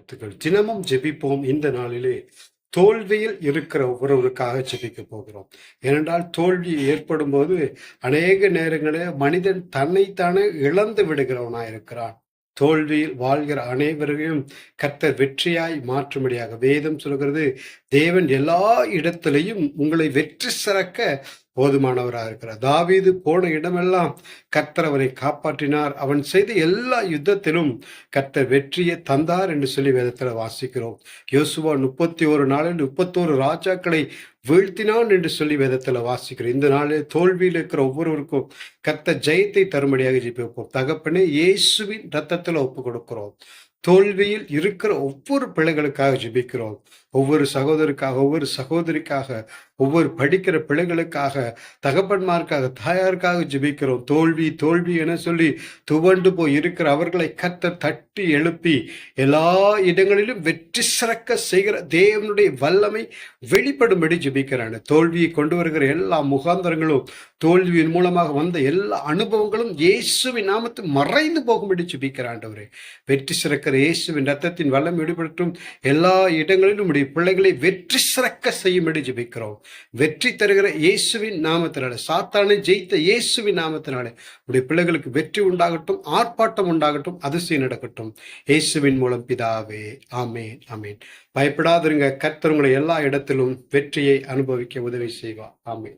வாழ்த்துக்கள். தினமும் ஜெபிப்போம். இந்த நாளிலே தோல்வியில் இருக்கிற ஒவ்வொருவருக்காக ஜெபிக்க போகிறோம். ஏனென்றால் தோல்வி ஏற்படும் போது அநேக நேரங்களில் மனிதன் தன்னைத்தானே இழந்து விடுகிறவனாயிருக்கிறான். தோல்வியில் வாழ்கிற அனைவரையும் கர்த்தர் வெற்றியாய் மாற்றும்படியாக வேதம் சொல்கிறது, தேவன் எல்லா இடத்திலையும் உங்களை வெற்றி சிறக்க போதுமானவராக இருக்கிறார். தாவீது போன இடமெல்லாம் கர்த்தர் அவனை காப்பாற்றினார். அவன் செய்த எல்லா யுத்தத்திலும் கர்த்தர் வெற்றியை தந்தார் என்று சொல்லி வேதத்தில் வாசிக்கிறோம். யோசுவா 31 நாளில் 31 ராஜாக்களை வீழ்த்தினான் என்று சொல்லி வேதத்தில் வாசிக்கிறோம். இந்த நாளில் தோல்வியில் இருக்கிற ஒவ்வொருவருக்கும் கர்த்தர் ஜெயத்தை தரும்படியாக ஜெபிப்போம். தகப்பனே, இயேசுவின் ரத்தத்தில் ஒப்பு கொடுக்கிறோம். தோல்வியில் இருக்கிற ஒவ்வொரு பிள்ளைகளுக்காக ஜெபிக்கிறோம். ஒவ்வொரு சகோதரருக்காக, ஒவ்வொரு சகோதரிக்காக, ஒவ்வொரு படிக்கிற பிள்ளைகளுக்காக, தகப்பன்மாருக்காக, தாயாருக்காக ஜெபிக்கிறோம். தோல்வி தோல்வி என சொல்லி துவண்டு போய் இருக்கிற அவர்களை கர்த்தர் தட்டி எழுப்பி எல்லா இடங்களிலும் வெற்றி சிறக்க செய்கிற தேவனுடைய வல்லமை வெளிப்படும்படி ஜெபிக்கிறாங்க. தோல்வியை கொண்டு வருகிற எல்லா முகாந்தரங்களும், தோல்வியின் மூலமாக வந்த எல்லா அனுபவங்களும் இயேசுவின் நாமத்தில் மறைந்து போகும்படி ஜெபிக்கிறாண்டவரே. வெற்றி சிறக்கிற இயேசுவின் ரத்தத்தின் வல்லமை வெளிப்படும் எல்லா இடங்களிலும் பிள்ளைகளை வெற்றி சிறக்க செய்யும்படி ஜெபிக்கிறோம். வெற்றி தருகிற இயேசுவின் நாமத்தினாலே, சாத்தானை ஜெயித்த இயேசுவின் நாமத்தினாலே உடைய பிள்ளைகளுக்கு வெற்றி உண்டாகட்டும், ஆர்ப்பாட்டம் உண்டாகட்டும், அதிசயம் நடக்கட்டும். இயேசுவின் மூலம் பிதாவே, ஆமேன் ஆமேன். பயப்படாதிருங்க. கர்த்தர் உங்களை எல்லா இடத்திலும் வெற்றியை அனுபவிக்க உதவி செய்வார். ஆமேன்.